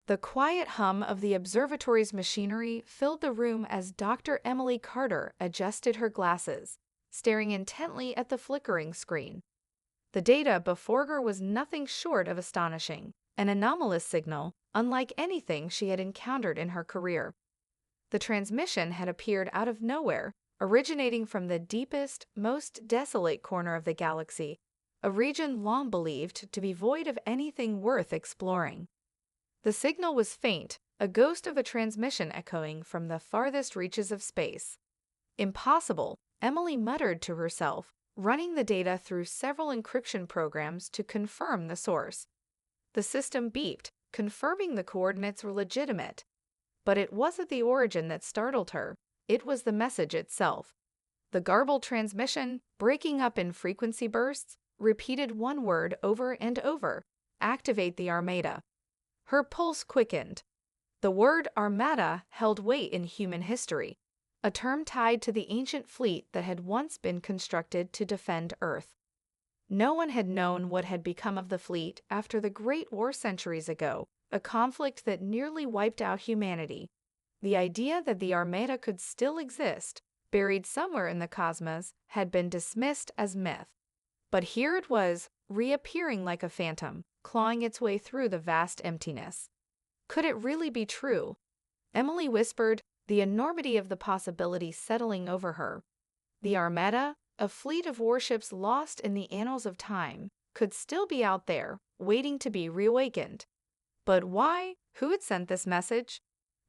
The quiet hum of the observatory's machinery filled the room as Dr. Emily Carter adjusted her glasses, staring intently at the flickering screen. The data before her was nothing short of astonishing, an anomalous signal unlike anything she had encountered in her career. The transmission had appeared out of nowhere, originating from the deepest, most desolate corner of the galaxy, a region long believed to be void of anything worth exploring. The signal was faint, a ghost of a transmission echoing from the farthest reaches of space. Impossible, Emily muttered to herself, running the data through several encryption programs to confirm the source. The system beeped, confirming the coordinates were legitimate. But it wasn't the origin that startled her, it was the message itself. The garbled transmission, breaking up in frequency bursts, repeated one word over and over: activate the Armada. Her pulse quickened. The word Armada held weight in human history, a term tied to the ancient fleet that had once been constructed to defend Earth. No one had known what had become of the fleet after the Great War centuries ago, a conflict that nearly wiped out humanity. The idea that the Armada could still exist, buried somewhere in the cosmos, had been dismissed as myth. But here it was, reappearing like a phantom, clawing its way through the vast emptiness. Could it really be true? Emily whispered, the enormity of the possibility settling over her. The Armada, a fleet of warships lost in the annals of time, could still be out there, waiting to be reawakened. But why? Who had sent this message?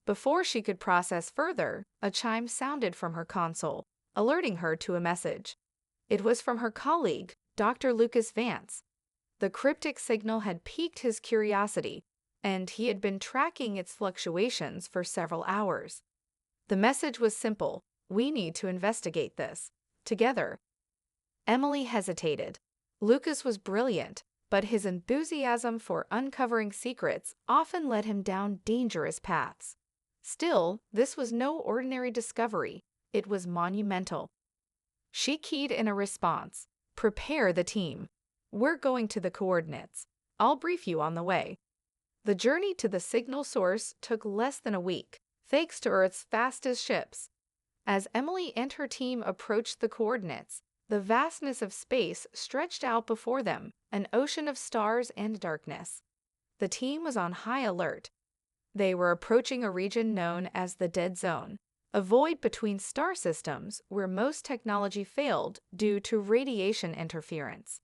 Before she could process further, a chime sounded from her console, alerting her to a message. It was from her colleague, Dr. Lucas Vance. The cryptic signal had piqued his curiosity, and he had been tracking its fluctuations for several hours. The message was simple: we need to investigate this, together. Emily hesitated. Lucas was brilliant, but his enthusiasm for uncovering secrets often led him down dangerous paths. Still, this was no ordinary discovery. It was monumental. She keyed in a response. Prepare the team. We're going to the coordinates. I'll brief you on the way. The journey to the signal source took less than a week, thanks to Earth's fastest ships. As Emily and her team approached the coordinates, the vastness of space stretched out before them, an ocean of stars and darkness. The team was on high alert. They were approaching a region known as the Dead Zone, a void between star systems where most technology failed due to radiation interference.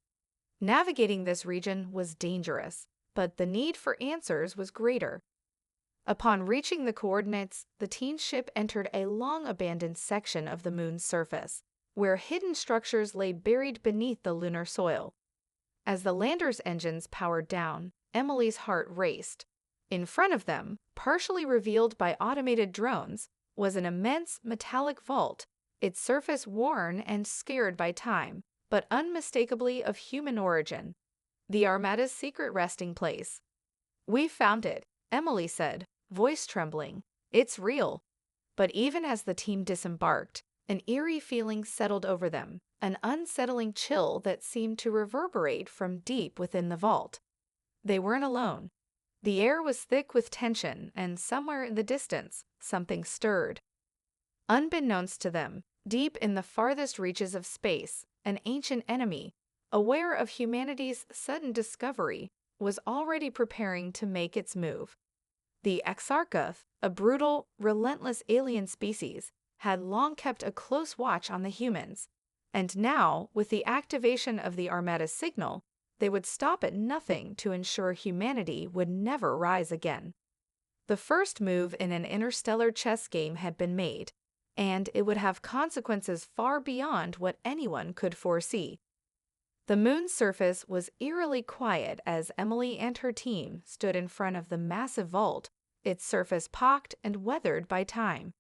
Navigating this region was dangerous, but the need for answers was greater. Upon reaching the coordinates, the teen ship entered a long-abandoned section of the moon's surface, where hidden structures lay buried beneath the lunar soil. As the lander's engines powered down, Emily's heart raced. In front of them, partially revealed by automated drones, was an immense metallic vault, its surface worn and scarred by time, but unmistakably of human origin. The Armada's secret resting place. "We found it," Emily said, voice trembling. "It's real." But even as the team disembarked, an eerie feeling settled over them, an unsettling chill that seemed to reverberate from deep within the vault. They weren't alone. The air was thick with tension, and somewhere in the distance, something stirred. Unbeknownst to them, deep in the farthest reaches of space, an ancient enemy, aware of humanity's sudden discovery, was already preparing to make its move. The Exarchoth, a brutal, relentless alien species, had long kept a close watch on the humans, and now, with the activation of the Armada signal, they would stop at nothing to ensure humanity would never rise again. The first move in an interstellar chess game had been made, and it would have consequences far beyond what anyone could foresee. The moon's surface was eerily quiet as Emily and her team stood in front of the massive vault, its surface pocked and weathered by time.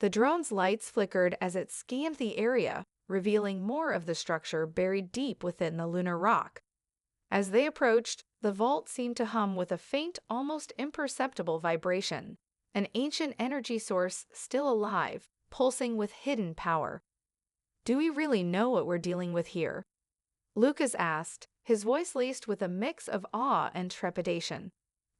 The drone's lights flickered as it scanned the area, revealing more of the structure buried deep within the lunar rock. As they approached, the vault seemed to hum with a faint, almost imperceptible vibration, an ancient energy source still alive, pulsing with hidden power. "Do we really know what we're dealing with here?" Lucas asked, his voice laced with a mix of awe and trepidation.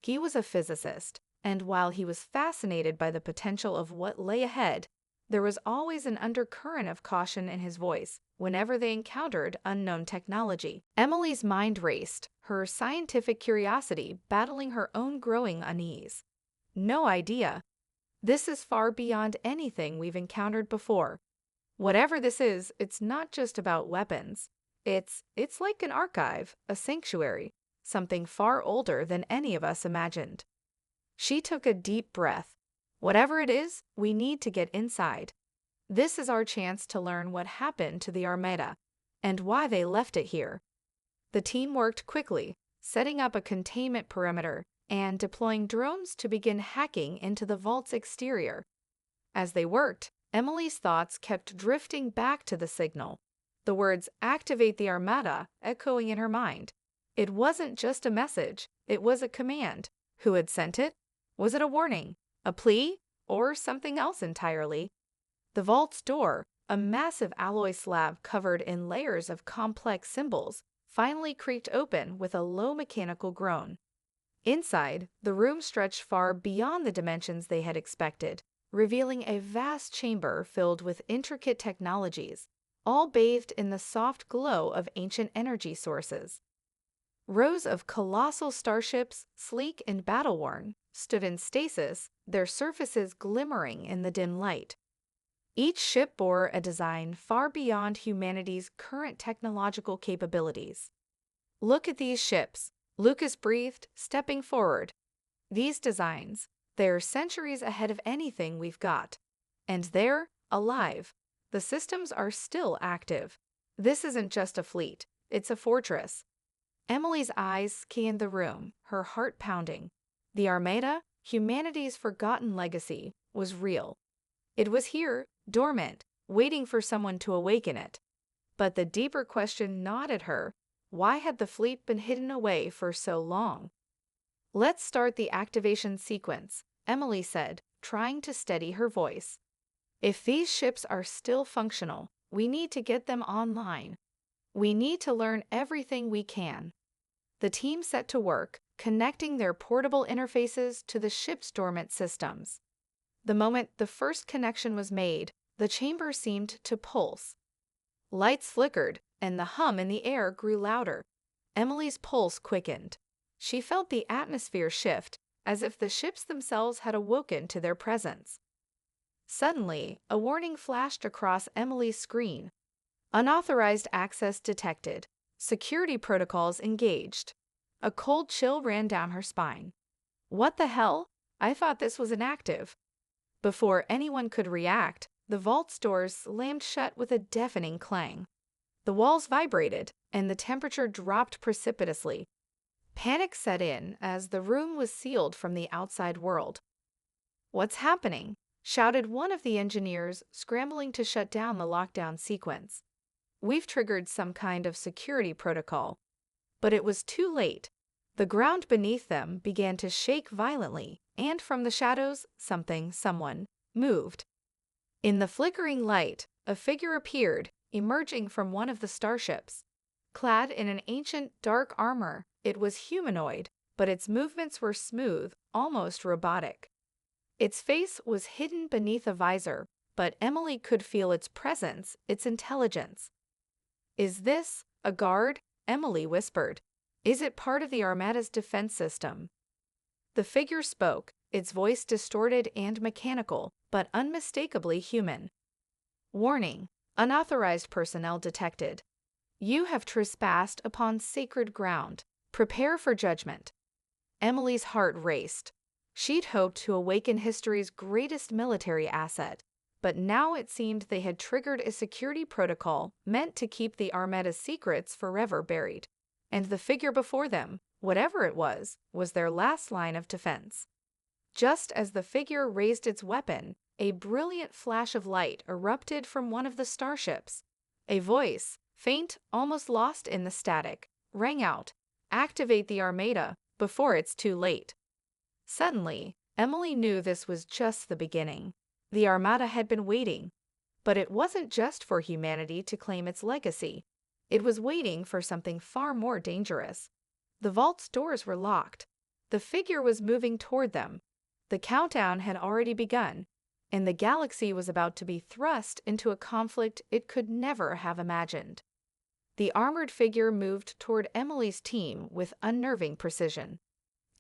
He was a physicist, and while he was fascinated by the potential of what lay ahead, there was always an undercurrent of caution in his voice whenever they encountered unknown technology. Emily's mind raced, her scientific curiosity battling her own growing unease. No idea. This is far beyond anything we've encountered before. Whatever this is, it's not just about weapons. It's like an archive, a sanctuary, something far older than any of us imagined. She took a deep breath. Whatever it is, we need to get inside. This is our chance to learn what happened to the Armada and why they left it here. The team worked quickly, setting up a containment perimeter and deploying drones to begin hacking into the vault's exterior. As they worked, Emily's thoughts kept drifting back to the signal, the words "activate the Armada" echoing in her mind. It wasn't just a message, it was a command. Who had sent it? Was it a warning, a plea, or something else entirely? The vault's door, a massive alloy slab covered in layers of complex symbols, finally creaked open with a low mechanical groan. Inside, the room stretched far beyond the dimensions they had expected, revealing a vast chamber filled with intricate technologies, all bathed in the soft glow of ancient energy sources. Rows of colossal starships, sleek and battle-worn, stood in stasis, their surfaces glimmering in the dim light. Each ship bore a design far beyond humanity's current technological capabilities. "Look at these ships," Lucas breathed, stepping forward. "These designs, they're centuries ahead of anything we've got. And they're alive. The systems are still active. This isn't just a fleet, it's a fortress." Emily's eyes scanned the room, her heart pounding. The Armada, humanity's forgotten legacy, was real. It was here, dormant, waiting for someone to awaken it. But the deeper question gnawed at her. Why had the fleet been hidden away for so long? "Let's start the activation sequence," Emily said, trying to steady her voice. "If these ships are still functional, we need to get them online. We need to learn everything we can." The team set to work, connecting their portable interfaces to the ship's dormant systems. The moment the first connection was made, the chamber seemed to pulse. Lights flickered, and the hum in the air grew louder. Emily's pulse quickened. She felt the atmosphere shift, as if the ships themselves had awoken to their presence. Suddenly, a warning flashed across Emily's screen. "Unauthorized access detected. Security protocols engaged." A cold chill ran down her spine. "What the hell? I thought this was inactive." Before anyone could react, the vault's doors slammed shut with a deafening clang. The walls vibrated, and the temperature dropped precipitously. Panic set in as the room was sealed from the outside world. "What's happening?" shouted one of the engineers, scrambling to shut down the lockdown sequence. "We've triggered some kind of security protocol." But it was too late. The ground beneath them began to shake violently, and from the shadows, someone, moved. In the flickering light, a figure appeared, emerging from one of the starships. Clad in an ancient, dark armor, it was humanoid, but its movements were smooth, almost robotic. Its face was hidden beneath a visor, but Emily could feel its presence, its intelligence. "Is this a guard?" Emily whispered. "Is it part of the Armada's defense system?" The figure spoke, its voice distorted and mechanical, but unmistakably human. "Warning. Unauthorized personnel detected. You have trespassed upon sacred ground. Prepare for judgment." Emily's heart raced. She'd hoped to awaken history's greatest military asset, but now it seemed they had triggered a security protocol meant to keep the Armada's secrets forever buried. And the figure before them, whatever it was their last line of defense. Just as the figure raised its weapon, a brilliant flash of light erupted from one of the starships. A voice, faint, almost lost in the static, rang out, "Activate the Armada before it's too late." Suddenly, Emily knew this was just the beginning. The Armada had been waiting. But it wasn't just for humanity to claim its legacy. It was waiting for something far more dangerous. The vault's doors were locked. The figure was moving toward them. The countdown had already begun, and the galaxy was about to be thrust into a conflict it could never have imagined. The armored figure moved toward Emily's team with unnerving precision.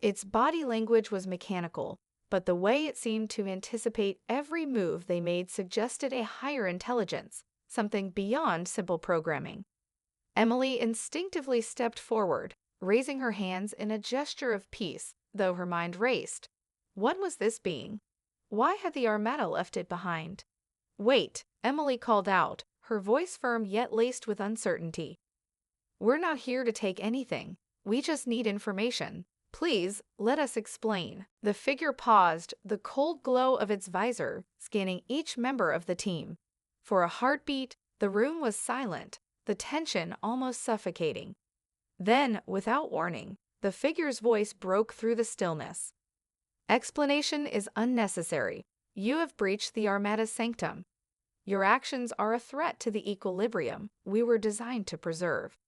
Its body language was mechanical, but the way it seemed to anticipate every move they made suggested a higher intelligence, something beyond simple programming. Emily instinctively stepped forward, raising her hands in a gesture of peace, though her mind raced. What was this being? Why had the Armada left it behind? "Wait," Emily called out, her voice firm yet laced with uncertainty. "We're not here to take anything. We just need information. Please, let us explain." The figure paused, the cold glow of its visor scanning each member of the team. For a heartbeat, the room was silent, the tension almost suffocating. Then, without warning, the figure's voice broke through the stillness. "Explanation is unnecessary. You have breached the Armada's sanctum. Your actions are a threat to the equilibrium we were designed to preserve."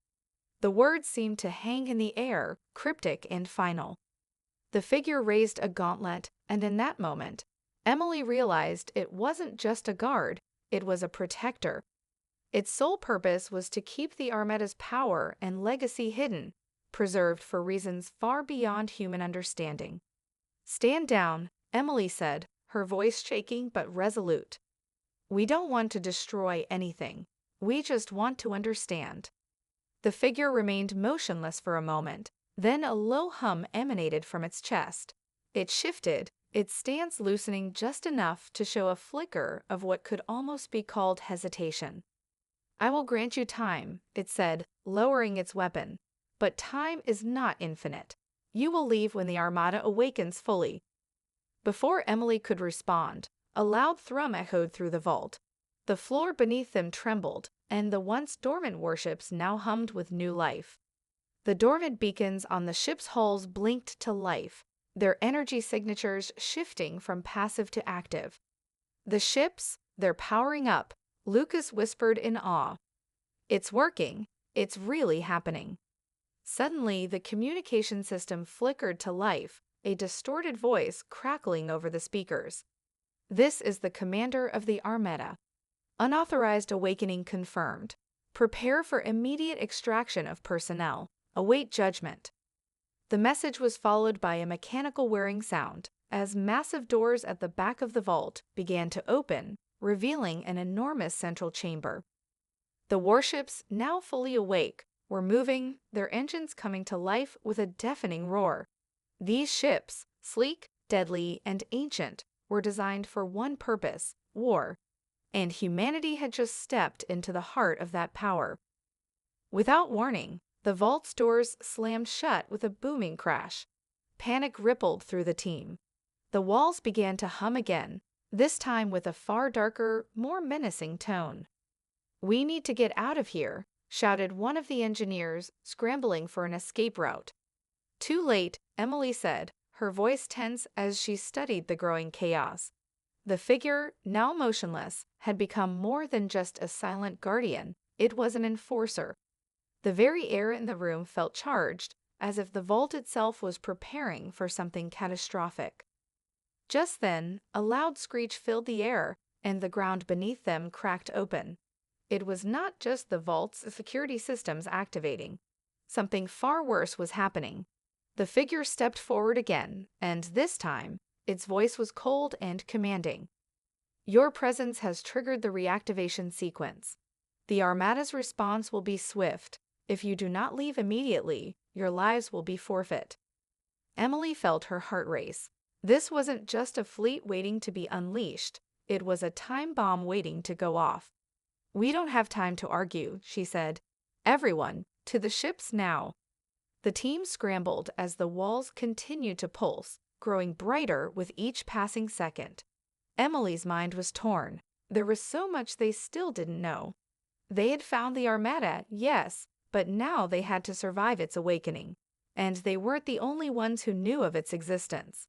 The words seemed to hang in the air, cryptic and final. The figure raised a gauntlet, and in that moment, Emily realized it wasn't just a guard, it was a protector. Its sole purpose was to keep the Armada's power and legacy hidden, preserved for reasons far beyond human understanding. "Stand down," Emily said, her voice shaking but resolute. "We don't want to destroy anything. We just want to understand." The figure remained motionless for a moment, then a low hum emanated from its chest. It shifted, its stance loosening just enough to show a flicker of what could almost be called hesitation. "I will grant you time," it said, lowering its weapon. "But time is not infinite. You will leave when the Armada awakens fully." Before Emily could respond, a loud thrum echoed through the vault. The floor beneath them trembled, and the once dormant warships now hummed with new life. The dormant beacons on the ship's hulls blinked to life, their energy signatures shifting from passive to active. "The ships, they're powering up," Lucas whispered in awe. "It's working. It's really happening." Suddenly, the communication system flickered to life, a distorted voice crackling over the speakers. "This is the commander of the Armada. Unauthorized awakening confirmed. Prepare for immediate extraction of personnel. Await judgment." The message was followed by a mechanical whirring sound as massive doors at the back of the vault began to open, revealing an enormous central chamber. The warships, now fully awake, were moving, their engines coming to life with a deafening roar. These ships, sleek, deadly, and ancient, were designed for one purpose: war. And humanity had just stepped into the heart of that power. Without warning, the vault's doors slammed shut with a booming crash. Panic rippled through the team. The walls began to hum again, this time with a far darker, more menacing tone. "We need to get out of here," shouted one of the engineers, scrambling for an escape route. "Too late," Emily said, her voice tense as she studied the growing chaos. The figure, now motionless, had become more than just a silent guardian. It was an enforcer. The very air in the room felt charged, as if the vault itself was preparing for something catastrophic. Just then, a loud screech filled the air, and the ground beneath them cracked open. It was not just the vault's security systems activating. Something far worse was happening. The figure stepped forward again, and this time, its voice was cold and commanding. "Your presence has triggered the reactivation sequence. The Armada's response will be swift. If you do not leave immediately, your lives will be forfeit." Emily felt her heart race. This wasn't just a fleet waiting to be unleashed. It was a time bomb waiting to go off. "We don't have time to argue," she said. "Everyone, to the ships now." The team scrambled as the walls continued to pulse, growing brighter with each passing second. Emily's mind was torn. There was so much they still didn't know. They had found the Armada, yes, but now they had to survive its awakening. And they weren't the only ones who knew of its existence.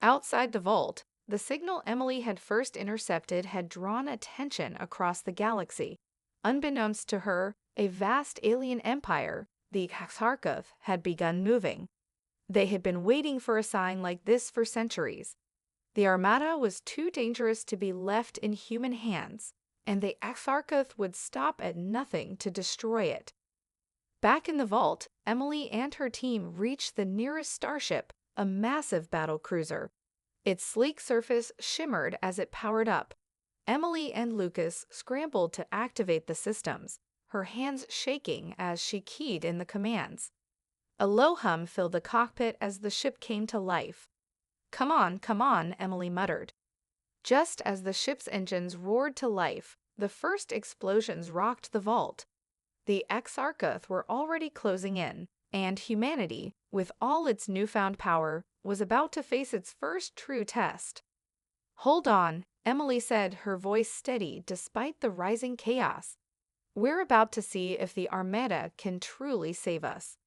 Outside the vault, the signal Emily had first intercepted had drawn attention across the galaxy. Unbeknownst to her, a vast alien empire, the Kharkov, had begun moving. They had been waiting for a sign like this for centuries. The Armada was too dangerous to be left in human hands, and the Exarcheth would stop at nothing to destroy it. Back in the vault, Emily and her team reached the nearest starship, a massive battlecruiser. Its sleek surface shimmered as it powered up. Emily and Lucas scrambled to activate the systems, her hands shaking as she keyed in the commands. A low hum filled the cockpit as the ship came to life. Come on, Emily muttered. Just as the ship's engines roared to life, the first explosions rocked the vault. The Exarcheth were already closing in, and humanity, with all its newfound power, was about to face its first true test. Hold on, Emily said, her voice steady despite the rising chaos. We're about to see if the Armada can truly save us.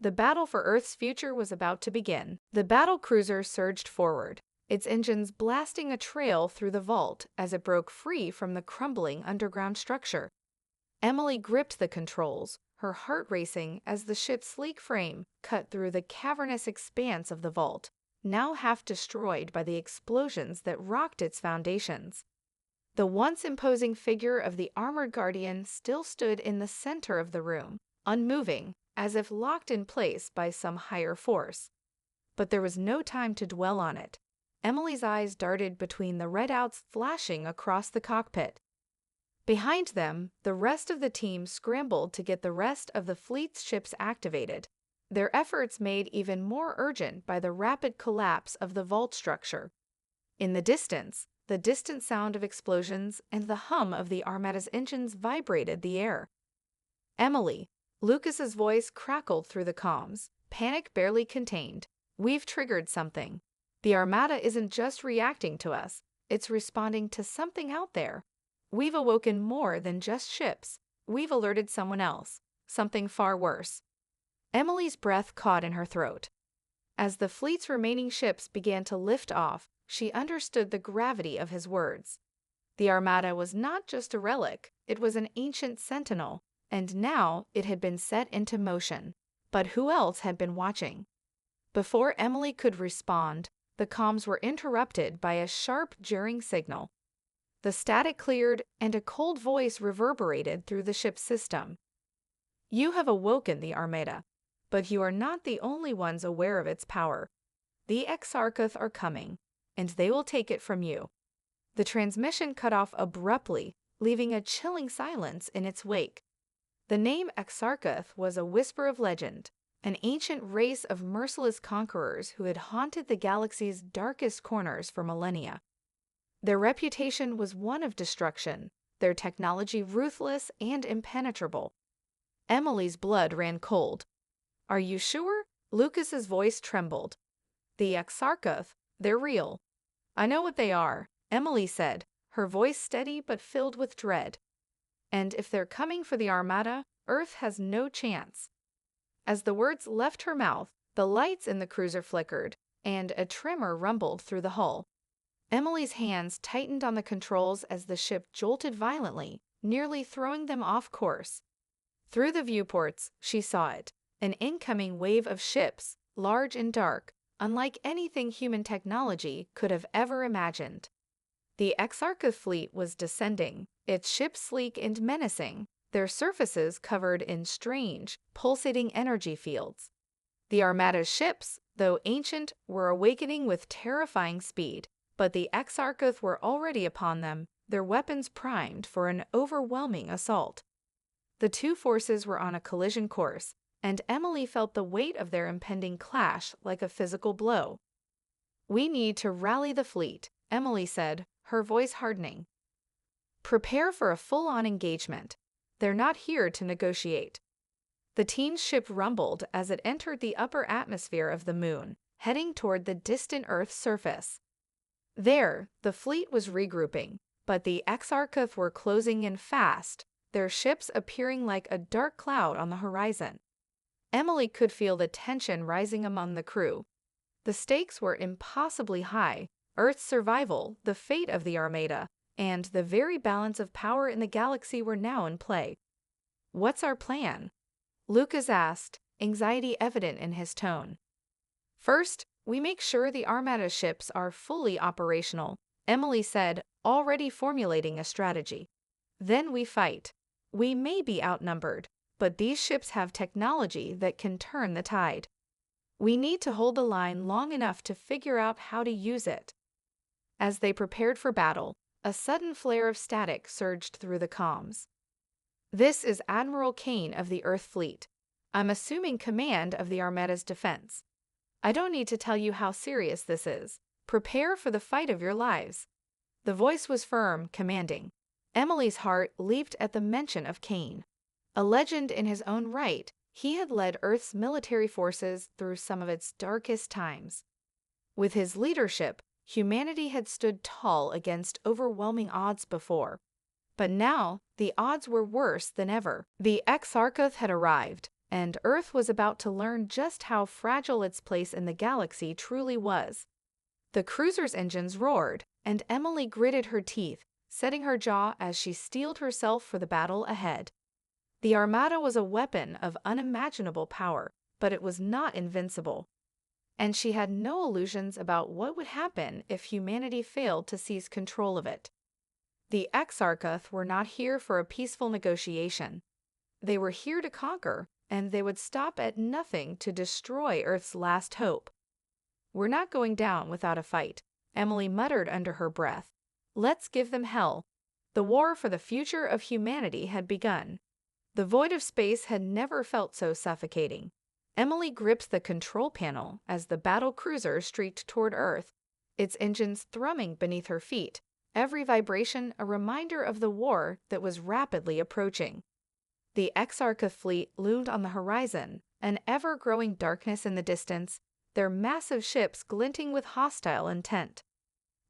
The battle for Earth's future was about to begin. The battlecruiser surged forward, its engines blasting a trail through the vault as it broke free from the crumbling underground structure. Emily gripped the controls, her heart racing as the ship's sleek frame cut through the cavernous expanse of the vault, now half destroyed by the explosions that rocked its foundations. The once imposing figure of the armored guardian still stood in the center of the room, unmoving, as if locked in place by some higher force. But there was no time to dwell on it. Emily's eyes darted between the redouts flashing across the cockpit. Behind them, the rest of the team scrambled to get the rest of the fleet's ships activated, their efforts made even more urgent by the rapid collapse of the vault structure. In the distance, the distant sound of explosions and the hum of the Armada's engines vibrated the air. Emily, Lucas's voice crackled through the comms, panic barely contained. We've triggered something. The Armada isn't just reacting to us, it's responding to something out there. We've awoken more than just ships. We've alerted someone else, something far worse. Emily's breath caught in her throat. As the fleet's remaining ships began to lift off, she understood the gravity of his words. The Armada was not just a relic, it was an ancient sentinel, and now it had been set into motion. But who else had been watching? Before Emily could respond, the comms were interrupted by a sharp, jarring signal. The static cleared, and a cold voice reverberated through the ship's system. You have awoken the Armada, but you are not the only ones aware of its power. The Exarcheth are coming, and they will take it from you. The transmission cut off abruptly, leaving a chilling silence in its wake. The name Exarcheth was a whisper of legend, an ancient race of merciless conquerors who had haunted the galaxy's darkest corners for millennia. Their reputation was one of destruction, their technology ruthless and impenetrable. Emily's blood ran cold. Are you sure? Lucas's voice trembled. The Exarcheth, they're real. I know what they are, Emily said, her voice steady but filled with dread. And if they're coming for the Armada, Earth has no chance. As the words left her mouth, the lights in the cruiser flickered, and a tremor rumbled through the hull. Emily's hands tightened on the controls as the ship jolted violently, nearly throwing them off course. Through the viewports, she saw it, an incoming wave of ships, large and dark, unlike anything human technology could have ever imagined. The Exarcheth fleet was descending, its ships sleek and menacing, their surfaces covered in strange, pulsating energy fields. The Armada's ships, though ancient, were awakening with terrifying speed. But the Exarcheth were already upon them, their weapons primed for an overwhelming assault. The two forces were on a collision course, and Emily felt the weight of their impending clash like a physical blow. We need to rally the fleet, Emily said, her voice hardening. Prepare for a full-on engagement. They're not here to negotiate. The team's ship rumbled as it entered the upper atmosphere of the moon, heading toward the distant Earth's surface. There, the fleet was regrouping, but the Exarcheth were closing in fast, their ships appearing like a dark cloud on the horizon. Emily could feel the tension rising among the crew. The stakes were impossibly high: Earth's survival, the fate of the Armada, and the very balance of power in the galaxy were now in play. What's our plan? Lucas asked, anxiety evident in his tone. First, we make sure the Armada ships are fully operational, Emily said, already formulating a strategy. Then we fight. We may be outnumbered, but these ships have technology that can turn the tide. We need to hold the line long enough to figure out how to use it. As they prepared for battle, a sudden flare of static surged through the comms. This is Admiral Kane of the Earth Fleet. I'm assuming command of the Armada's defense. I don't need to tell you how serious this is. Prepare for the fight of your lives. The voice was firm, commanding. Emily's heart leaped at the mention of Kane. A legend in his own right, he had led Earth's military forces through some of its darkest times. With his leadership, humanity had stood tall against overwhelming odds before. But now, the odds were worse than ever. The Exarchus had arrived, and Earth was about to learn just how fragile its place in the galaxy truly was. The cruiser's engines roared, and Emily gritted her teeth, setting her jaw as she steeled herself for the battle ahead. The Armada was a weapon of unimaginable power, but it was not invincible. And she had no illusions about what would happen if humanity failed to seize control of it. The Exarchus were not here for a peaceful negotiation. They were here to conquer, and they would stop at nothing to destroy Earth's last hope. We're not going down without a fight, Emily muttered under her breath. Let's give them hell. The war for the future of humanity had begun. The void of space had never felt so suffocating. Emily gripped the control panel as the battle cruiser streaked toward Earth, its engines thrumming beneath her feet, every vibration a reminder of the war that was rapidly approaching. The Exarchus fleet loomed on the horizon, an ever-growing darkness in the distance, their massive ships glinting with hostile intent.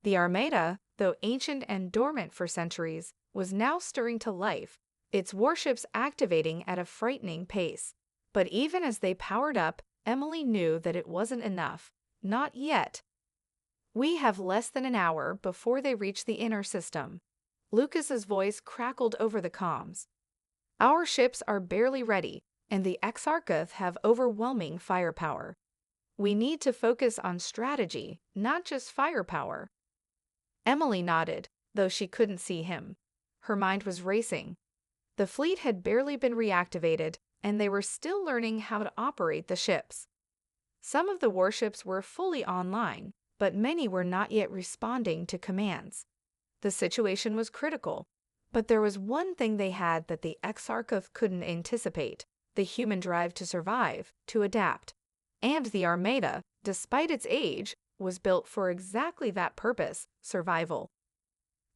The Armada, though ancient and dormant for centuries, was now stirring to life, its warships activating at a frightening pace. But even as they powered up, Emily knew that it wasn't enough. Not yet. We have less than an hour before they reach the inner system. Lucas's voice crackled over the comms. Our ships are barely ready, and the Exarchus have overwhelming firepower. We need to focus on strategy, not just firepower. Emily nodded, though she couldn't see him. Her mind was racing. The fleet had barely been reactivated, and they were still learning how to operate the ships. Some of the warships were fully online, but many were not yet responding to commands. The situation was critical, but there was one thing they had that the Exarchus couldn't anticipate: the human drive to survive, to adapt. And the Armada, despite its age, was built for exactly that purpose: survival.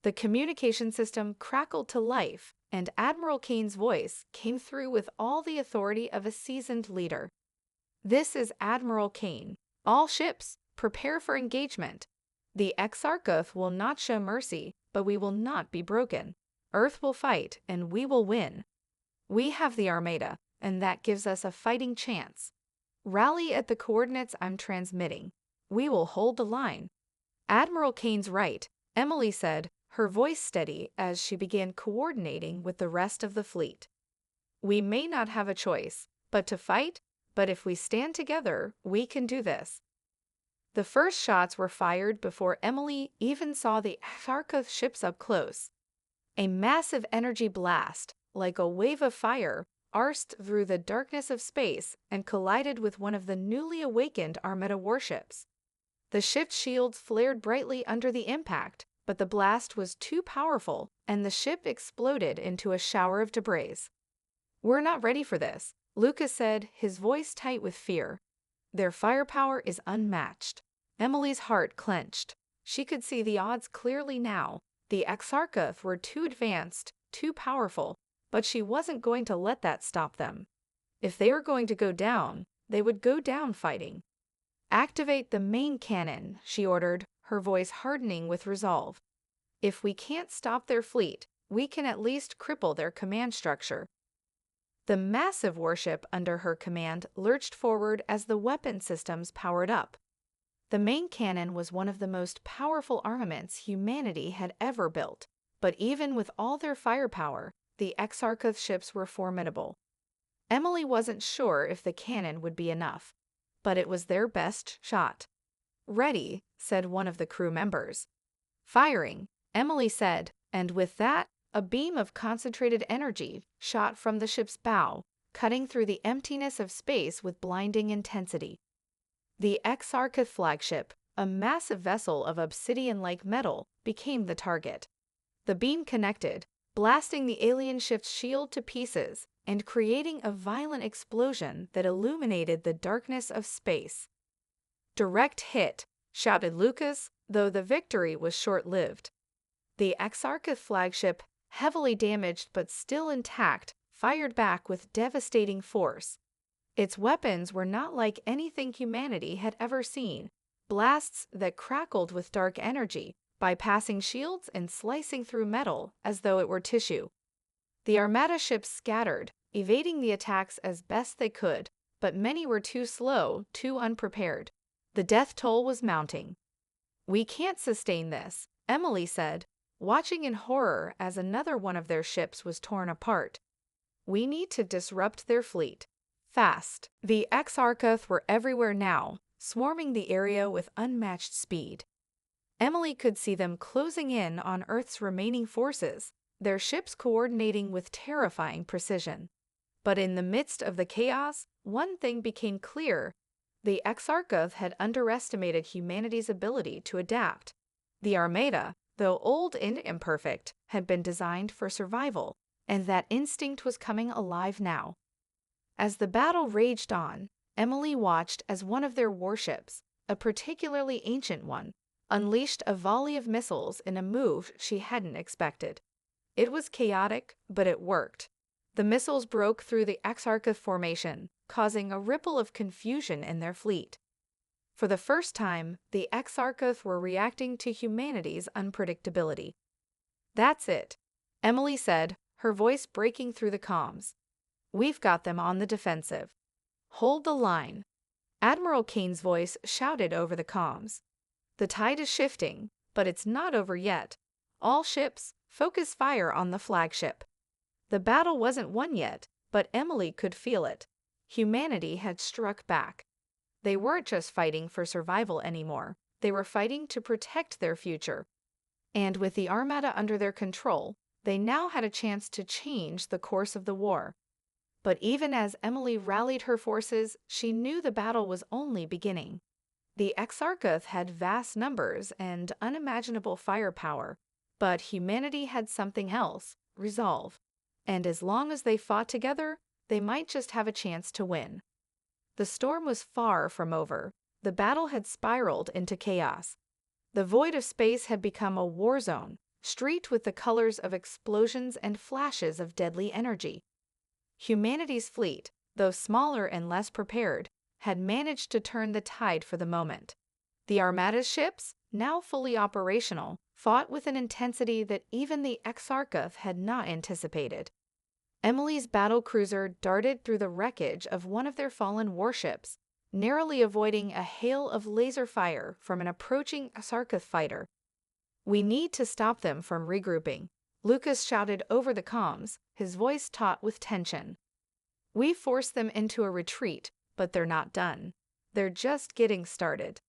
The communication system crackled to life, and Admiral Kane's voice came through with all the authority of a seasoned leader. This is Admiral Kane. All ships, prepare for engagement. The Exarchus will not show mercy, but we will not be broken. Earth will fight, and we will win. We have the Armada, and that gives us a fighting chance. Rally at the coordinates I'm transmitting. We will hold the line. Admiral Kane's right, Emily said, her voice steady as she began coordinating with the rest of the fleet. We may not have a choice, but to fight, but if we stand together, we can do this. The first shots were fired before Emily even saw the Exarchus ships up close. A massive energy blast, like a wave of fire, arced through the darkness of space and collided with one of the newly awakened Armada warships. The ship's shields flared brightly under the impact, but the blast was too powerful, and the ship exploded into a shower of debris. We're not ready for this, Lucas said, his voice tight with fear. Their firepower is unmatched. Emily's heart clenched. She could see the odds clearly now. The Exarchus were too advanced, too powerful, but she wasn't going to let that stop them. If they were going to go down, they would go down fighting. Activate the main cannon, she ordered, her voice hardening with resolve. If we can't stop their fleet, we can at least cripple their command structure. The massive warship under her command lurched forward as the weapon systems powered up. The main cannon was one of the most powerful armaments humanity had ever built, but even with all their firepower, the Exarchus ships were formidable. Emily wasn't sure if the cannon would be enough, but it was their best shot. "Ready," said one of the crew members. "Firing," Emily said, and with that, a beam of concentrated energy shot from the ship's bow, cutting through the emptiness of space with blinding intensity. The Exarcheth flagship, a massive vessel of obsidian-like metal, became the target. The beam connected, blasting the alien ship's shield to pieces and creating a violent explosion that illuminated the darkness of space. "Direct hit," shouted Lucas, though the victory was short-lived. The Exarcheth flagship, heavily damaged but still intact, fired back with devastating force. Its weapons were not like anything humanity had ever seen, blasts that crackled with dark energy, bypassing shields and slicing through metal as though it were tissue. The Armada ships scattered, evading the attacks as best they could, but many were too slow, too unprepared. The death toll was mounting. "We can't sustain this," Emily said, watching in horror as another one of their ships was torn apart. "We need to disrupt their fleet. Fast." The Exarcheth were everywhere now, swarming the area with unmatched speed. Emily could see them closing in on Earth's remaining forces, their ships coordinating with terrifying precision. But in the midst of the chaos, one thing became clear. The Exarcheth had underestimated humanity's ability to adapt. The Armada, though old and imperfect, had been designed for survival, and that instinct was coming alive now. As the battle raged on, Emily watched as one of their warships, a particularly ancient one, unleashed a volley of missiles in a move she hadn't expected. It was chaotic, but it worked. The missiles broke through the Exarcheth formation, causing a ripple of confusion in their fleet. For the first time, the Exarcheth were reacting to humanity's unpredictability. "That's it," Emily said, her voice breaking through the comms. "We've got them on the defensive. Hold the line." Admiral Kane's voice shouted over the comms. "The tide is shifting, but it's not over yet. All ships, focus fire on the flagship." The battle wasn't won yet, but Emily could feel it. Humanity had struck back. They weren't just fighting for survival anymore. They were fighting to protect their future. And with the Armada under their control, they now had a chance to change the course of the war. But even as Emily rallied her forces, she knew the battle was only beginning. The Exarcheth had vast numbers and unimaginable firepower, but humanity had something else, resolve. And as long as they fought together, they might just have a chance to win. The storm was far from over. The battle had spiraled into chaos. The void of space had become a war zone, streaked with the colors of explosions and flashes of deadly energy. Humanity's fleet, though smaller and less prepared, had managed to turn the tide for the moment. The Armada's ships, now fully operational, fought with an intensity that even the Exarcheth had not anticipated. Emily's battlecruiser darted through the wreckage of one of their fallen warships, narrowly avoiding a hail of laser fire from an approaching Exarcheth fighter. "We need to stop them from regrouping," Lucas shouted over the comms, his voice taut with tension. "We forced them into a retreat, but they're not done. They're just getting started."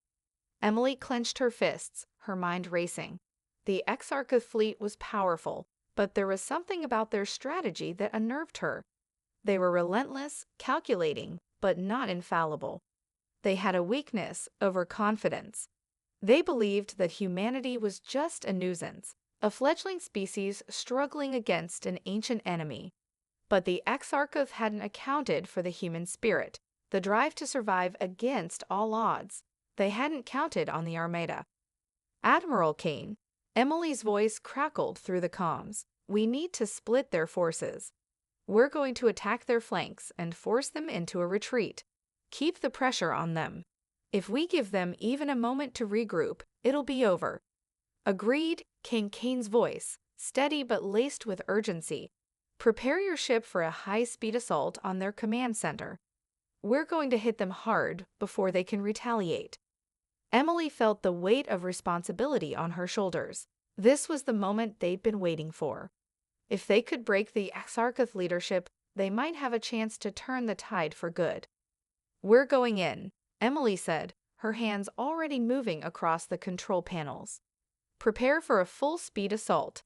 Emily clenched her fists, her mind racing. The Exarcheth fleet was powerful, but there was something about their strategy that unnerved her. They were relentless, calculating, but not infallible. They had a weakness, overconfidence. They believed that humanity was just a nuisance, a fledgling species struggling against an ancient enemy. But the Exarcheth hadn't accounted for the human spirit, the drive to survive against all odds. They hadn't counted on the Armada. "Admiral Kane," Emily's voice crackled through the comms, "we need to split their forces. We're going to attack their flanks and force them into a retreat. Keep the pressure on them. If we give them even a moment to regroup, it'll be over." "Agreed," came Kane's voice, steady but laced with urgency. "Prepare your ship for a high-speed assault on their command center. We're going to hit them hard before they can retaliate." Emily felt the weight of responsibility on her shoulders. This was the moment they'd been waiting for. If they could break the Exarcheth leadership, they might have a chance to turn the tide for good. "We're going in," Emily said, her hands already moving across the control panels. "Prepare for a full-speed assault."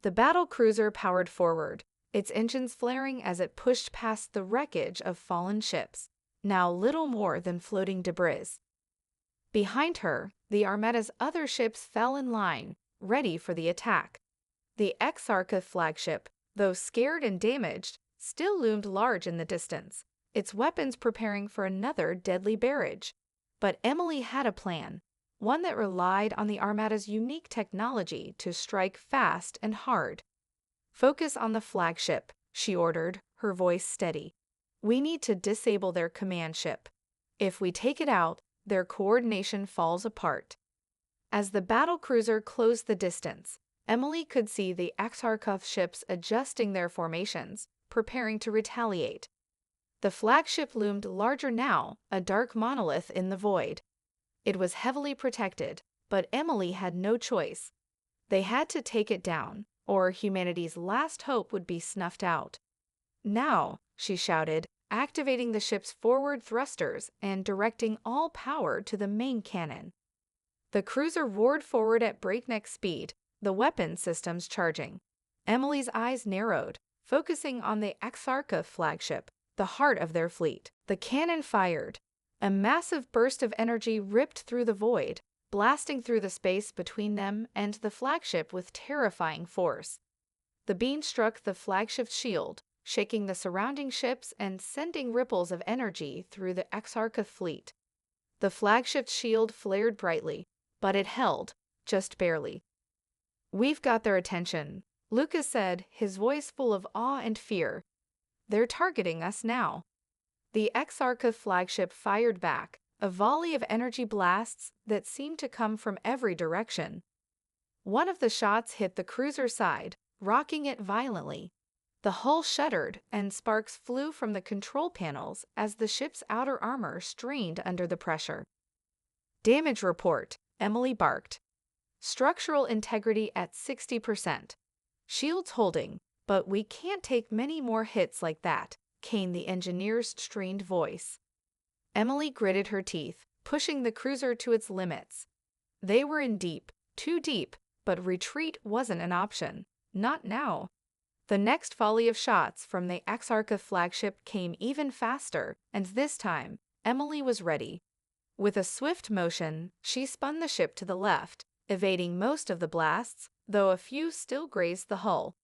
The battle cruiser powered forward, its engines flaring as it pushed past the wreckage of fallen ships, now little more than floating debris. Behind her, the Armada's other ships fell in line, ready for the attack. The Exarca flagship, though scared and damaged, still loomed large in the distance, its weapons preparing for another deadly barrage. But Emily had a plan, one that relied on the Armada's unique technology to strike fast and hard. "Focus on the flagship," she ordered, her voice steady. "We need to disable their command ship. If we take it out, their coordination falls apart." As the battlecruiser closed the distance, Emily could see the Exarca ships adjusting their formations, preparing to retaliate. The flagship loomed larger now, a dark monolith in the void. It was heavily protected, but Emily had no choice. They had to take it down, or humanity's last hope would be snuffed out. "Now," she shouted, activating the ship's forward thrusters and directing all power to the main cannon. The cruiser roared forward at breakneck speed, the weapon systems charging. Emily's eyes narrowed, focusing on the Exarca flagship, the heart of their fleet. The cannon fired. A massive burst of energy ripped through the void, blasting through the space between them and the flagship with terrifying force. The beam struck the flagship's shield, shaking the surrounding ships and sending ripples of energy through the Exarca fleet. The flagship's shield flared brightly, but it held, just barely. "We've got their attention," Lucas said, his voice full of awe and fear. "They're targeting us now." The Exarca flagship fired back, a volley of energy blasts that seemed to come from every direction. One of the shots hit the cruiser's side, rocking it violently. The hull shuddered, and sparks flew from the control panels as the ship's outer armor strained under the pressure. "Damage report," Emily barked. "Structural integrity at 60%. Shields holding, but we can't take many more hits like that," came the engineer's strained voice. Emily gritted her teeth, pushing the cruiser to its limits. They were in deep, too deep, but retreat wasn't an option. Not now. The next volley of shots from the Exarca flagship came even faster, and this time, Emily was ready. With a swift motion, she spun the ship to the left, evading most of the blasts, though a few still grazed the hull.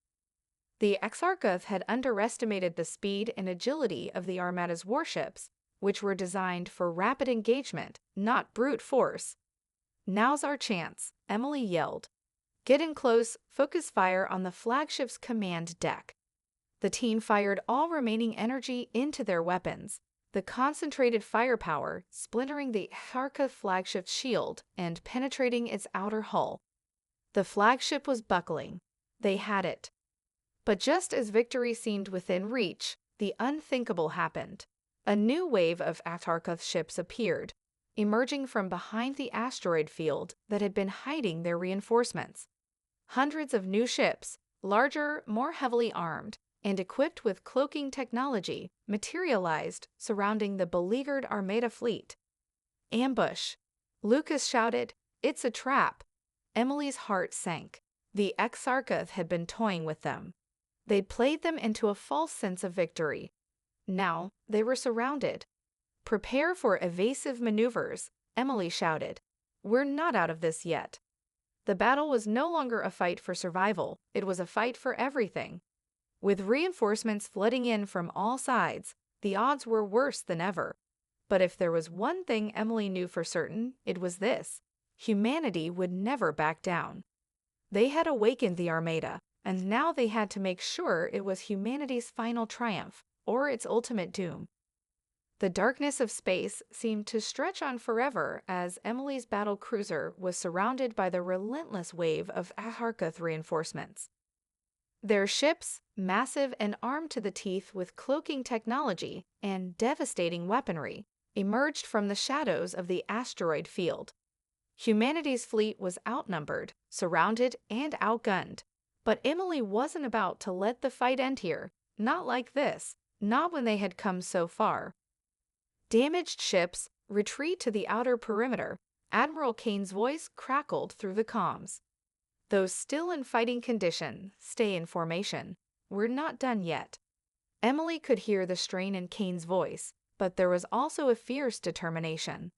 The Exarca had underestimated the speed and agility of the Armada's warships, which were designed for rapid engagement, not brute force. "Now's our chance," Emily yelled. "Get in close, focus fire on the flagship's command deck." The team fired all remaining energy into their weapons, the concentrated firepower splintering the Exarca flagship's shield and penetrating its outer hull. The flagship was buckling. They had it. But just as victory seemed within reach, the unthinkable happened. A new wave of Exarca ships appeared, emerging from behind the asteroid field that had been hiding their reinforcements. Hundreds of new ships, larger, more heavily armed, and equipped with cloaking technology, materialized surrounding the beleaguered Armada fleet. "Ambush!" Lucas shouted. "It's a trap!" Emily's heart sank. The Exarca had been toying with them. They'd played them into a false sense of victory. Now they were surrounded. "Prepare for evasive maneuvers," Emily shouted. "We're not out of this yet." The battle was no longer a fight for survival, it was a fight for everything. With reinforcements flooding in from all sides, the odds were worse than ever. But if there was one thing Emily knew for certain, it was this: humanity would never back down. They had awakened the Armada, and now they had to make sure it was humanity's final triumph, or its ultimate doom. The darkness of space seemed to stretch on forever as Emily's battle cruiser was surrounded by the relentless wave of Exarca reinforcements. Their ships, massive and armed to the teeth with cloaking technology and devastating weaponry, emerged from the shadows of the asteroid field. Humanity's fleet was outnumbered, surrounded, and outgunned. But Emily wasn't about to let the fight end here. Not like this. Not when they had come so far. Damaged ships, retreat to the outer perimeter. Admiral Kane's voice crackled through the comms. Those still in fighting condition, stay in formation. We're not done yet. Emily could hear the strain in Kane's voice, but there was also a fierce determination.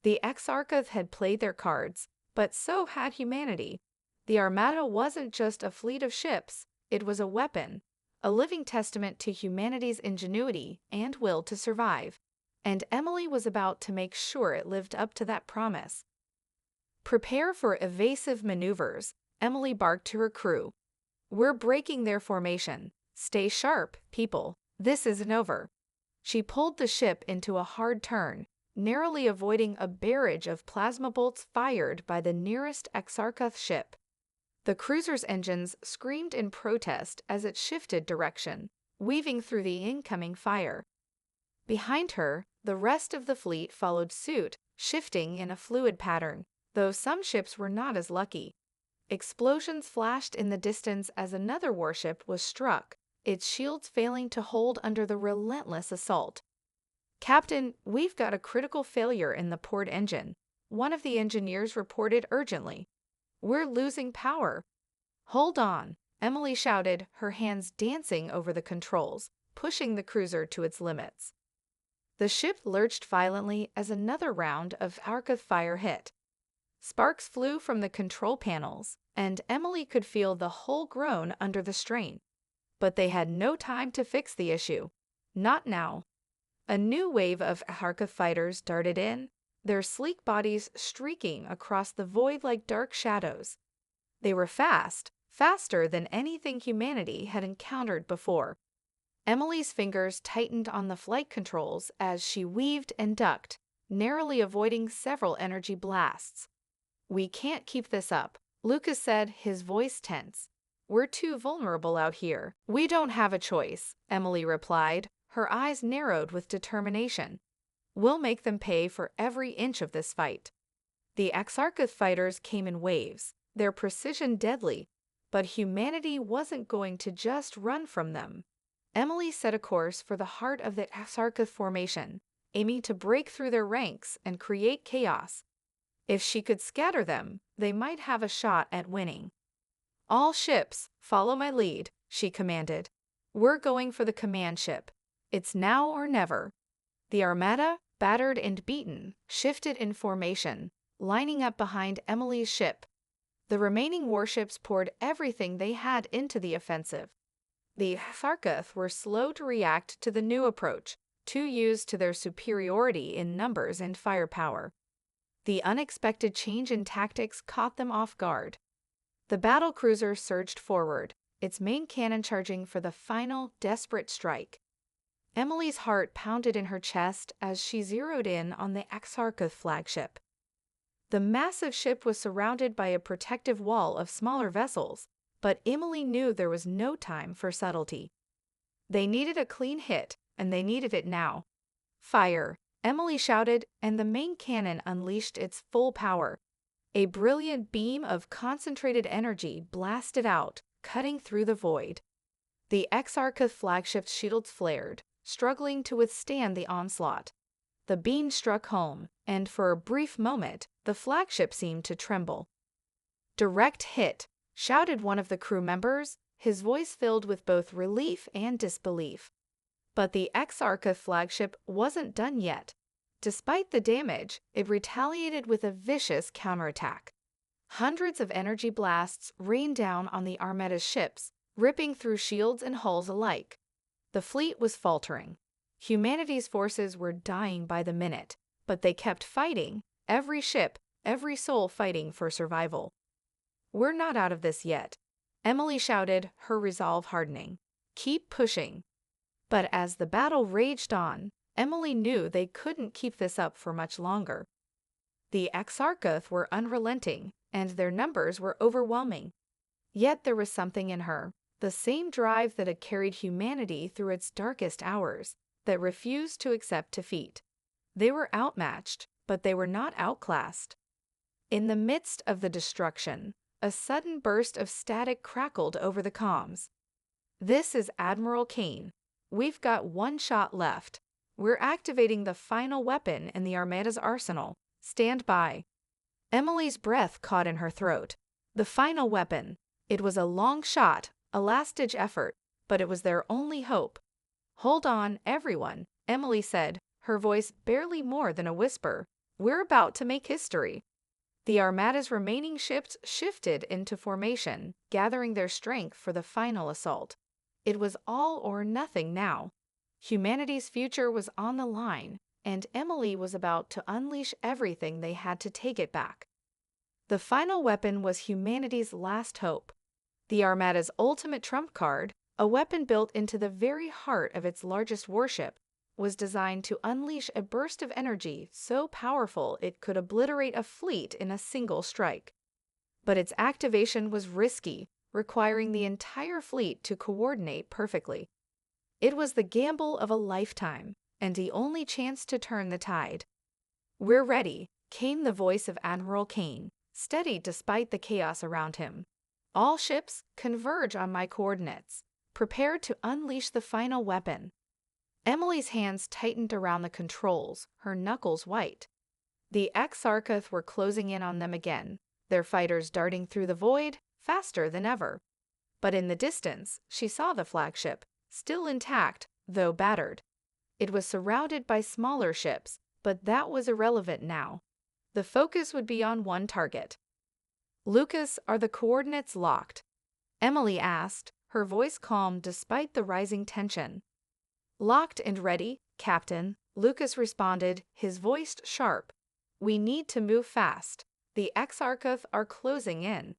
The Exarcheth had played their cards, but so had humanity. The Armada wasn't just a fleet of ships, it was a weapon, a living testament to humanity's ingenuity and will to survive. And Emily was about to make sure it lived up to that promise. Prepare for evasive maneuvers, Emily barked to her crew. We're breaking their formation. Stay sharp, people. This isn't over. She pulled the ship into a hard turn, narrowly avoiding a barrage of plasma bolts fired by the nearest Exarcheth ship. The cruiser's engines screamed in protest as it shifted direction, weaving through the incoming fire. Behind her, the rest of the fleet followed suit, shifting in a fluid pattern, though some ships were not as lucky. Explosions flashed in the distance as another warship was struck, its shields failing to hold under the relentless assault. "Captain, we've got a critical failure in the port engine," one of the engineers reported urgently. "We're losing power." "Hold on," Emily shouted, her hands dancing over the controls, pushing the cruiser to its limits. The ship lurched violently as another round of Archeth fire hit. Sparks flew from the control panels, and Emily could feel the hull groan under the strain. But they had no time to fix the issue. Not now. A new wave of Archeth fighters darted in, their sleek bodies streaking across the void like dark shadows. They were fast, faster than anything humanity had encountered before. Emily's fingers tightened on the flight controls as she weaved and ducked, narrowly avoiding several energy blasts. "We can't keep this up," Lucas said, his voice tense. "We're too vulnerable out here." "We don't have a choice," Emily replied, her eyes narrowed with determination. "We'll make them pay for every inch of this fight." The Exarcheth fighters came in waves, their precision deadly, but humanity wasn't going to just run from them. Emily set a course for the heart of the Exarcheth formation, aiming to break through their ranks and create chaos. If she could scatter them, they might have a shot at winning. "All ships, follow my lead," she commanded. "We're going for the command ship. It's now or never." The Armada, battered and beaten, shifted in formation, lining up behind Emily's ship. The remaining warships poured everything they had into the offensive. The Exarcheth were slow to react to the new approach, too used to their superiority in numbers and firepower. The unexpected change in tactics caught them off guard. The battlecruiser surged forward, its main cannon charging for the final, desperate strike. Emily's heart pounded in her chest as she zeroed in on the Exarcheth flagship. The massive ship was surrounded by a protective wall of smaller vessels, but Emily knew there was no time for subtlety. They needed a clean hit, and they needed it now. "Fire!" Emily shouted, and the main cannon unleashed its full power. A brilliant beam of concentrated energy blasted out, cutting through the void. The Exarcheth flagship's shields flared, struggling to withstand the onslaught. The beam struck home, and for a brief moment, the flagship seemed to tremble. "Direct hit!" shouted one of the crew members, his voice filled with both relief and disbelief. But the Exarcheth flagship wasn't done yet. Despite the damage, it retaliated with a vicious counterattack. Hundreds of energy blasts rained down on the Armada's ships, ripping through shields and hulls alike. The fleet was faltering. Humanity's forces were dying by the minute, but they kept fighting, every ship, every soul fighting for survival. "We're not out of this yet," Emily shouted, her resolve hardening. "Keep pushing." But as the battle raged on, Emily knew they couldn't keep this up for much longer. The Exarcheth were unrelenting, and their numbers were overwhelming. Yet there was something in her, the same drive that had carried humanity through its darkest hours, that refused to accept defeat. They were outmatched, but they were not outclassed. In the midst of the destruction, a sudden burst of static crackled over the comms. "This is Admiral Kane. We've got one shot left. We're activating the final weapon in the Armada's arsenal. Stand by. Emily's breath caught in her throat. The final weapon. It was a long shot, a last-ditch effort, but it was their only hope. Hold on, everyone, Emily said, her voice barely more than a whisper. We're about to make history. The Armada's remaining ships shifted into formation, gathering their strength for the final assault. It was all or nothing now. Humanity's future was on the line, and Emily was about to unleash everything they had to take it back. The final weapon was humanity's last hope. The Armada's ultimate trump card, a weapon built into the very heart of its largest warship, was designed to unleash a burst of energy so powerful it could obliterate a fleet in a single strike. But its activation was risky, requiring the entire fleet to coordinate perfectly. It was the gamble of a lifetime, and the only chance to turn the tide. We're ready, came the voice of Admiral Kane, steady despite the chaos around him. All ships converge on my coordinates, prepared to unleash the final weapon. Emily's hands tightened around the controls, her knuckles white. The Exarcheth were closing in on them again, their fighters darting through the void, faster than ever. But in the distance, she saw the flagship, still intact, though battered. It was surrounded by smaller ships, but that was irrelevant now. The focus would be on one target. Lucas, are the coordinates locked? Emily asked, her voice calm despite the rising tension. Locked and ready, Captain, Lucas responded, his voice sharp. We need to move fast. The Exarcheth are closing in.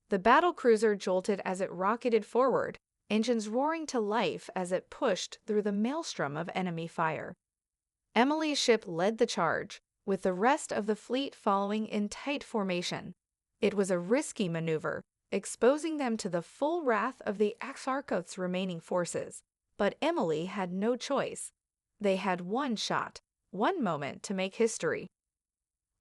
The battlecruiser jolted as it rocketed forward, engines roaring to life as it pushed through the maelstrom of enemy fire. Emily's ship led the charge, with the rest of the fleet following in tight formation. It was a risky maneuver, exposing them to the full wrath of the Exarcheth's remaining forces. But Emily had no choice. They had one shot, one moment to make history.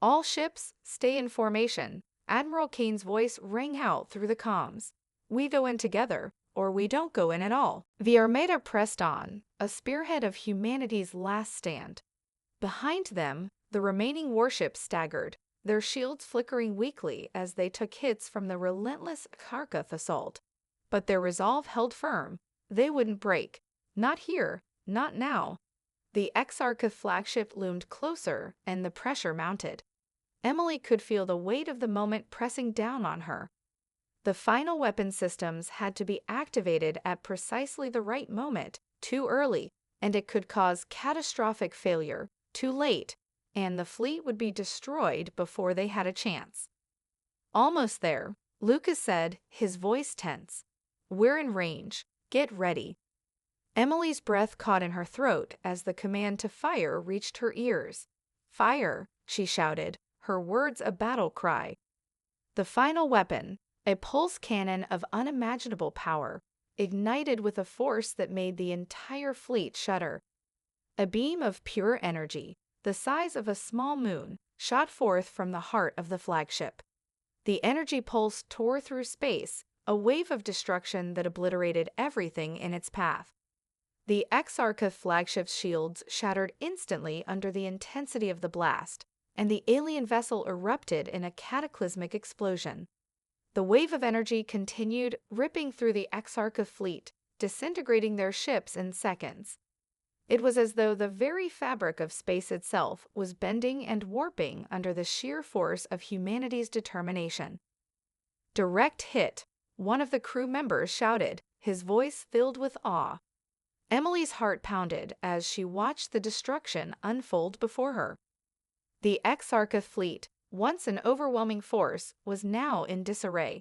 All ships, stay in formation. Admiral Kane's voice rang out through the comms. We go in together, or we don't go in at all. The Armada pressed on, a spearhead of humanity's last stand. Behind them, the remaining warships staggered, their shields flickering weakly as they took hits from the relentless Exarcheth assault. But their resolve held firm. They wouldn't break. Not here, not now. The Exarcheth flagship loomed closer, and the pressure mounted. Emily could feel the weight of the moment pressing down on her. The final weapon systems had to be activated at precisely the right moment, too early, and it could cause catastrophic failure, too late, and the fleet would be destroyed before they had a chance. Almost there, Lucas said, his voice tense. We're in range. Get ready. Emily's breath caught in her throat as the command to fire reached her ears. Fire, she shouted, her words a battle cry. The final weapon, a pulse cannon of unimaginable power, ignited with a force that made the entire fleet shudder. A beam of pure energy, the size of a small moon, shot forth from the heart of the flagship. The energy pulse tore through space, a wave of destruction that obliterated everything in its path. The Exarcheth flagship's shields shattered instantly under the intensity of the blast, and the alien vessel erupted in a cataclysmic explosion. The wave of energy continued, ripping through the Exarcheth fleet, disintegrating their ships in seconds. It was as though the very fabric of space itself was bending and warping under the sheer force of humanity's determination. Direct hit, one of the crew members shouted, his voice filled with awe. Emily's heart pounded as she watched the destruction unfold before her. The Exarcheth fleet, once an overwhelming force, was now in disarray.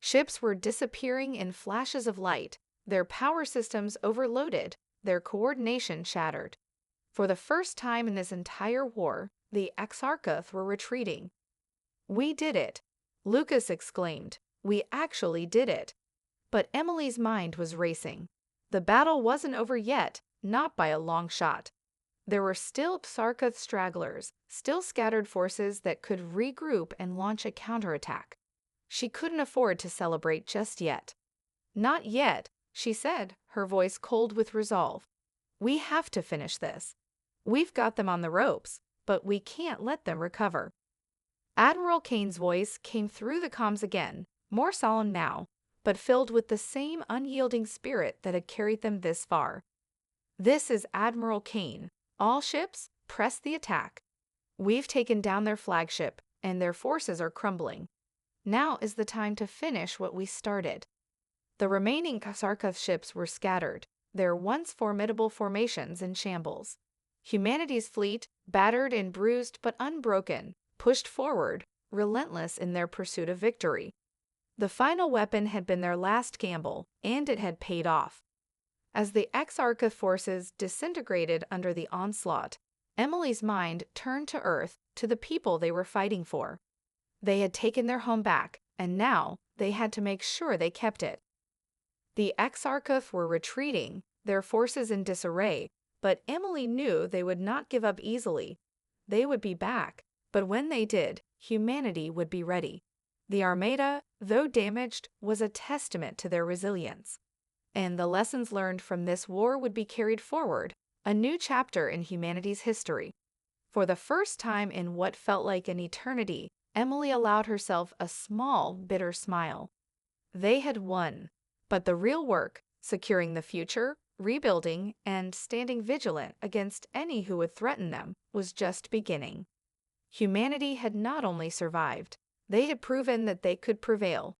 Ships were disappearing in flashes of light, their power systems overloaded, their coordination shattered. For the first time in this entire war, the Exarcheth were retreating. We did it, Lucas exclaimed. We actually did it. But Emily's mind was racing. The battle wasn't over yet, not by a long shot. There were still Exarcheth stragglers, still scattered forces that could regroup and launch a counterattack. She couldn't afford to celebrate just yet. Not yet, she said, her voice cold with resolve. We have to finish this. We've got them on the ropes, but we can't let them recover. Admiral Kane's voice came through the comms again, more solemn now, but filled with the same unyielding spirit that had carried them this far. This is Admiral Kane. All ships, press the attack. We've taken down their flagship, and their forces are crumbling. Now is the time to finish what we started. The remaining Sarkov ships were scattered, their once formidable formations in shambles. Humanity's fleet, battered and bruised but unbroken, pushed forward, relentless in their pursuit of victory. The final weapon had been their last gamble, and it had paid off. As the Exarcha forces disintegrated under the onslaught, Emily's mind turned to Earth, to the people they were fighting for. They had taken their home back, and now they had to make sure they kept it. The Exarcha were retreating, their forces in disarray, but Emily knew they would not give up easily. They would be back, but when they did, humanity would be ready. The Armada, though damaged, was a testament to their resilience. And the lessons learned from this war would be carried forward, a new chapter in humanity's history. For the first time in what felt like an eternity, Emily allowed herself a small, bitter smile. They had won, but the real work, securing the future, rebuilding, and standing vigilant against any who would threaten them, was just beginning. Humanity had not only survived, they had proven that they could prevail,